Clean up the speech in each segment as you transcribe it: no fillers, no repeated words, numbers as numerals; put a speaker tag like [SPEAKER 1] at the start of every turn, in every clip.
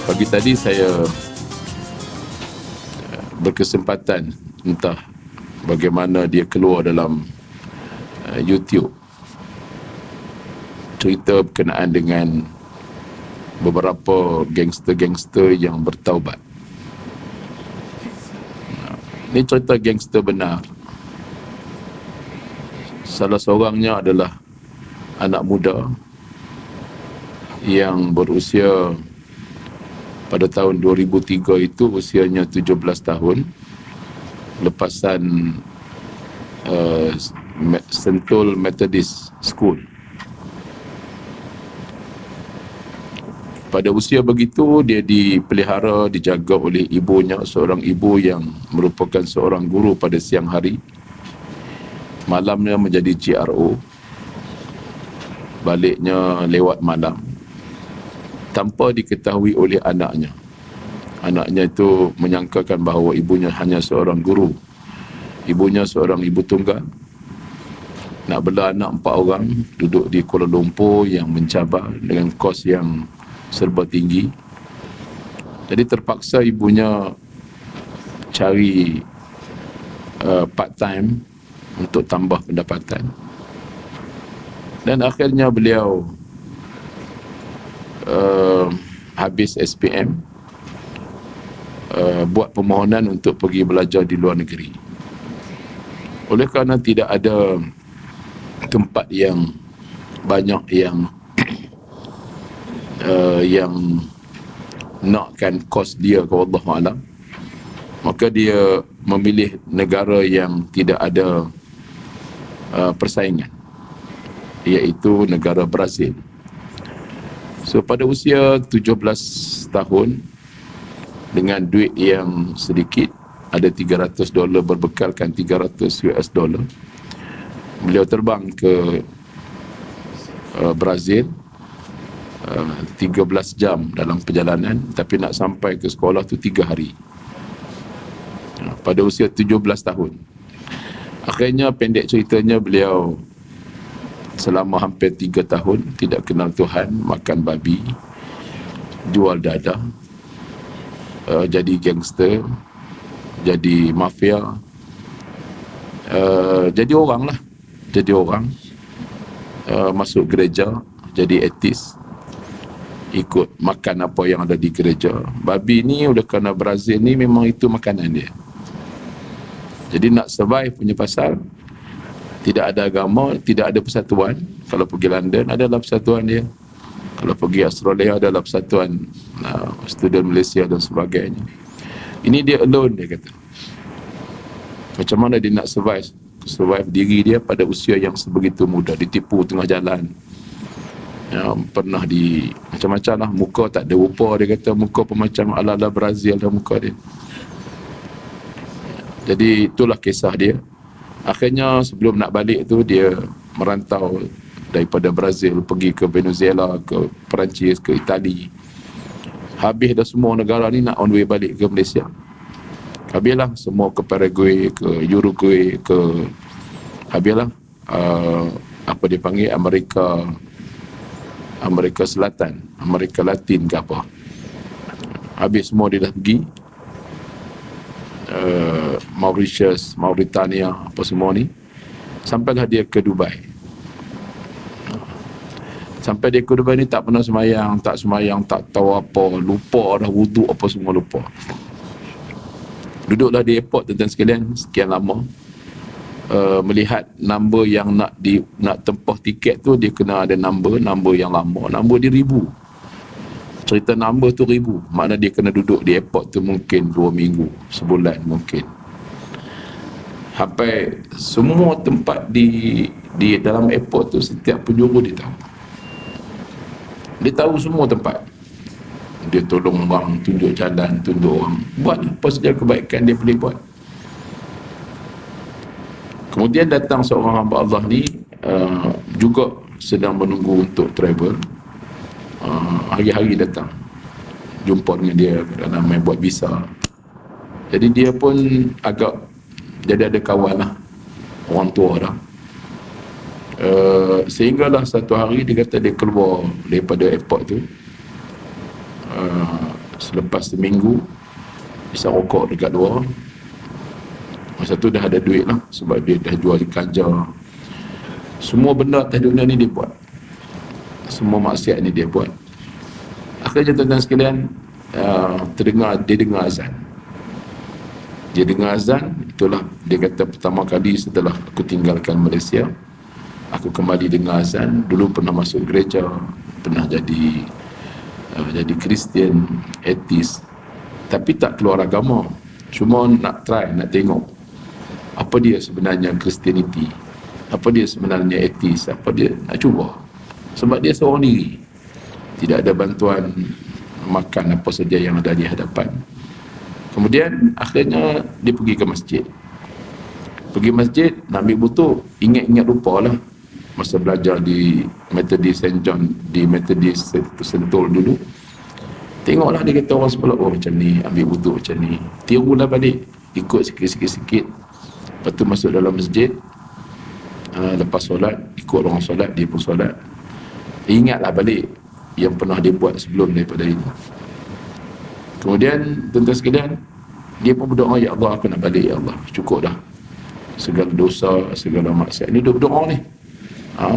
[SPEAKER 1] Pagi tadi saya berkesempatan entah bagaimana dia keluar dalam YouTube cerita berkenaan dengan beberapa gangster-gangster yang bertaubat. Ini cerita gangster benar. Salah seorangnya adalah anak muda yang berusia pada tahun 2003 itu usianya 17 tahun, lepasan Sentul Methodist School. Pada usia begitu, dia dipelihara, dijaga oleh ibunya, seorang ibu yang merupakan seorang guru pada siang hari. Malamnya menjadi CRO, baliknya lewat malam, tanpa diketahui oleh anaknya. Anaknya itu menyangkakan bahawa ibunya hanya seorang guru. Ibunya seorang ibu tunggal. Nak bela anak 4 orang, duduk di Kuala Lumpur yang mencabar dengan kos yang serba tinggi. Jadi terpaksa ibunya cari part time untuk tambah pendapatan. Dan akhirnya beliau habis SPM, buat permohonan untuk pergi belajar di luar negeri. Oleh kerana tidak ada tempat yang banyak yang nakkan kos dia ke Allah Alam, maka dia memilih negara yang tidak ada persaingan, iaitu negara Brazil. So pada usia 17 tahun, dengan duit yang sedikit, ada $300 berbekalkan $300, beliau terbang ke Brazil. 13 jam dalam perjalanan, tapi nak sampai ke sekolah tu 3 hari. Pada usia 17 tahun. Akhirnya pendek ceritanya, beliau selama hampir 3 tahun tidak kenal Tuhan, makan babi, jual dadah, jadi gangster, jadi mafia, jadi orang lah, jadi orang, masuk gereja, jadi etis, ikut makan apa yang ada di gereja. Babi ni udah kerana Brazil ni memang itu makanan dia. Jadi nak survive punya pasal, tidak ada agama, tidak ada persatuan. Kalau pergi London adalah persatuan dia, kalau pergi Australia adalah persatuan student Malaysia dan sebagainya. Ini dia alone, dia kata. Macam mana dia nak survive diri dia pada usia yang sebegitu muda, ditipu tengah jalan. Pernah di macam-macam lah, muka tak ada rupa, dia kata muka pun macam ala-ala Brazil dah muka dia. Jadi itulah kisah dia. Akhirnya sebelum nak balik tu, dia merantau daripada Brazil pergi ke Venezuela, ke Perancis, ke Itali. Habis dah semua negara ni, nak on way balik ke Malaysia. Habislah semua ke Paraguay, ke Uruguay, ke habislah apa dia panggil, Amerika Selatan, Amerika Latin ke apa. Habis semua dia dah pergi. Mauritius, Mauritania, apa semua ni. Sampailah dia ke Dubai. Sampai dia ke Dubai ni tak pernah semayang, tak tahu apa, lupa dah wuduk apa semua lupa. Duduklah di airport, tuan-tuan sekalian, sekian lama. Melihat number yang nak tempah tiket tu, dia kena ada number yang lama, number dia 1000. Cerita number tu 1000, makna dia kena duduk di airport tu mungkin 2 minggu, sebulan mungkin. Sampai semua tempat di dalam airport tu, setiap penjuru dia tahu. Dia tahu semua tempat. Dia tolong orang, tunjuk jalan, tunjuk orang, buat apa saja kebaikan dia boleh buat. Kemudian datang seorang hamba Allah ni, juga sedang menunggu untuk travel. Hari-hari datang jumpa dengan dia dalam main buat visa. Jadi dia pun agak jadi ada kawan lah, orang tua dah. Sehinggalah satu hari dia kata dia keluar daripada airport tu, Selepas seminggu isap rokok dekat luar. Masa tu dah ada duit lah, sebab dia dah jual di Kanja. Semua benda atas dunia ni dia buat, semua maksiat ni dia buat. Akhirnya tuan-tuan sekalian, dia dengar azan. Dia dengar azan, itulah dia kata pertama kali setelah aku tinggalkan Malaysia, aku kembali dengar azan. Dulu pernah masuk gereja, pernah jadi Kristian, etis, tapi tak keluar agama. Cuma nak try, nak tengok apa dia sebenarnya Christianity, apa dia sebenarnya etis, apa dia, nak cuba. Sebab dia seorang diri, tidak ada bantuan makan apa saja yang ada di hadapan. Kemudian akhirnya dia pergi ke masjid. Pergi masjid nak ambil butuk, ingat-ingat rupalah masa belajar di Methodist St. John, di Methodist Sentul dulu. Tengoklah dia kata orang sebelah, oh macam ni, ambil butuk macam ni. Tirulah balik, ikut sikit-sikit. Lepas tu masuk dalam masjid, lepas solat, ikut orang solat, dia pun solat. Ingatlah balik yang pernah dia buat sebelum daripada itu. Kemudian tuan-tuan sekalian, dia pun berdoa, ya Allah, aku nak balik, ya Allah, cukup dah segala dosa, segala maksiat ni. Dia berdoa ni,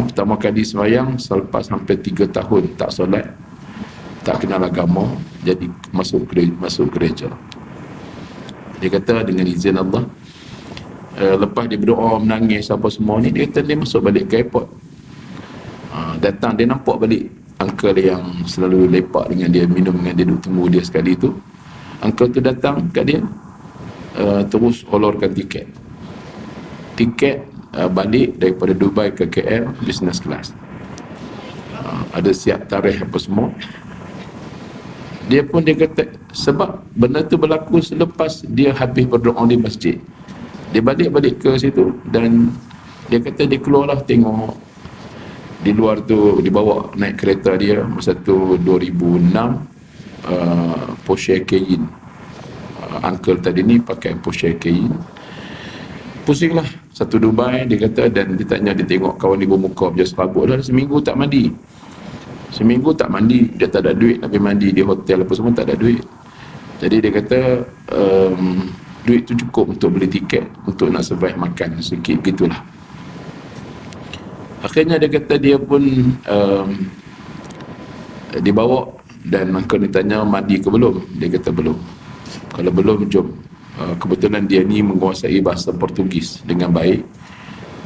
[SPEAKER 1] pertama kali sembahyang selepas hampir 3 tahun tak solat, tak kenal agama, jadi masuk gereja. Dia kata dengan izin Allah, lepas dia berdoa, menangis apa semua ni, dia kata dia masuk balik ke airport. Datang, dia nampak balik uncle yang selalu lepak dengan dia, minum dengan dia, duduk tunggu dia sekali tu. Uncle tu datang kat dia, terus olorkan tiket balik daripada Dubai ke KL, business class. Ada siap tarikh apa semua. Dia kata, sebab benda tu berlaku selepas dia habis berdoa di masjid. Dia balik ke situ, dan dia kata dia keluarlah tengok di luar tu, dibawa naik kereta dia masa tu 2006, Porsche Cayenne. Uncle tadi ni pakai Porsche Cayenne. Pusinglah satu Dubai, dia kata, dan dia tanya, dia tengok kawan dia bermuka berjasa serabut dah seminggu tak mandi, dia tak ada duit nak pergi mandi di hotel apa semua, tak ada duit. Jadi dia kata duit tu cukup untuk beli tiket, untuk nak survive makan sikit, gitulah. Akhirnya dia kata dia pun dibawa, dan uncle ni tanya, mandi ke belum? Dia kata belum. Kalau belum, jom. Kebetulan dia ni menguasai bahasa Portugis dengan baik,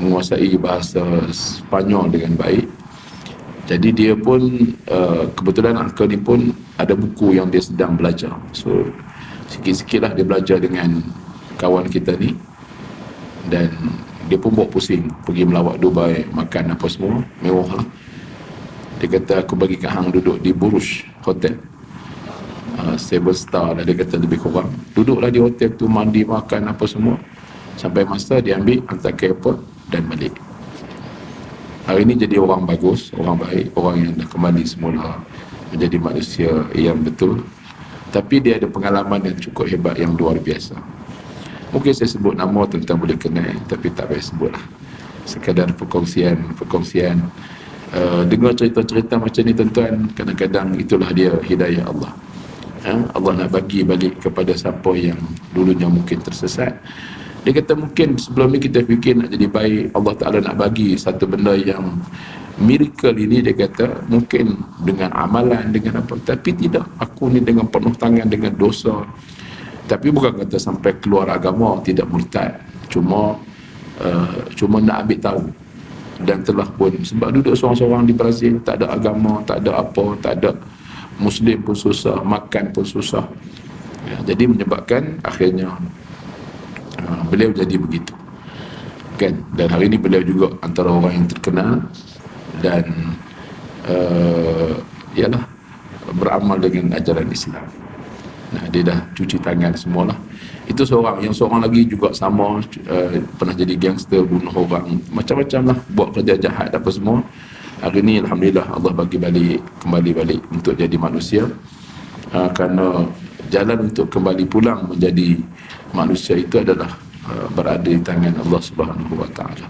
[SPEAKER 1] menguasai bahasa Spanyol dengan baik. Jadi dia pun kebetulan uncle ni pun ada buku yang dia sedang belajar. So sikit-sikit lah dia belajar dengan kawan kita ni, dan dia pun bawa pusing pergi melawat Dubai, makan apa semua mewah lah. Dia kata, aku bagi kat hang duduk di Burj Hotel, 7 star lah dia kata, lebih kurang. Duduklah di hotel tu, mandi, makan apa semua, sampai masa dia ambil, hantar ke airport dan balik. Hari ni jadi orang bagus, orang baik, orang yang dah kembali semula menjadi manusia yang betul. Tapi dia ada pengalaman yang cukup hebat, yang luar biasa. Mungkin saya sebut nama, tuan-tuan boleh kenal, tapi tak payah sebutlah. Sekadar perkongsian. Dengar cerita-cerita macam ni, tuan-tuan, kadang-kadang itulah dia hidayah Allah. Allah nak bagi balik kepada siapa yang dulunya mungkin tersesat. Dia kata mungkin sebelum ni kita fikir nak jadi baik, Allah Ta'ala nak bagi satu benda yang miracle ini, dia kata mungkin dengan amalan, dengan apa, tapi tidak, aku ni dengan penuh tangan dengan dosa. Tapi bukan kata sampai keluar agama, tidak murtad, cuma nak ambil tahu. Dan telah pun, sebab duduk seorang-seorang di Brazil, tak ada agama, tak ada apa, tak ada Muslim pun susah, makan pun susah, ya, jadi menyebabkan akhirnya beliau jadi begitu kan. Dan hari ini beliau juga antara orang yang terkenal, dan ialah beramal dengan ajaran Islam. Nah, dia dah cuci tangan semualah. Itu seorang. Yang seorang lagi juga sama, pernah jadi gangster, bunuh orang, macam-macam lah, buat kerja jahat apa semua. Hari ini alhamdulillah Allah bagi kembali balik untuk jadi manusia, kerana jalan untuk kembali pulang menjadi manusia itu adalah berada di tangan Allah Subhanahu wa taala.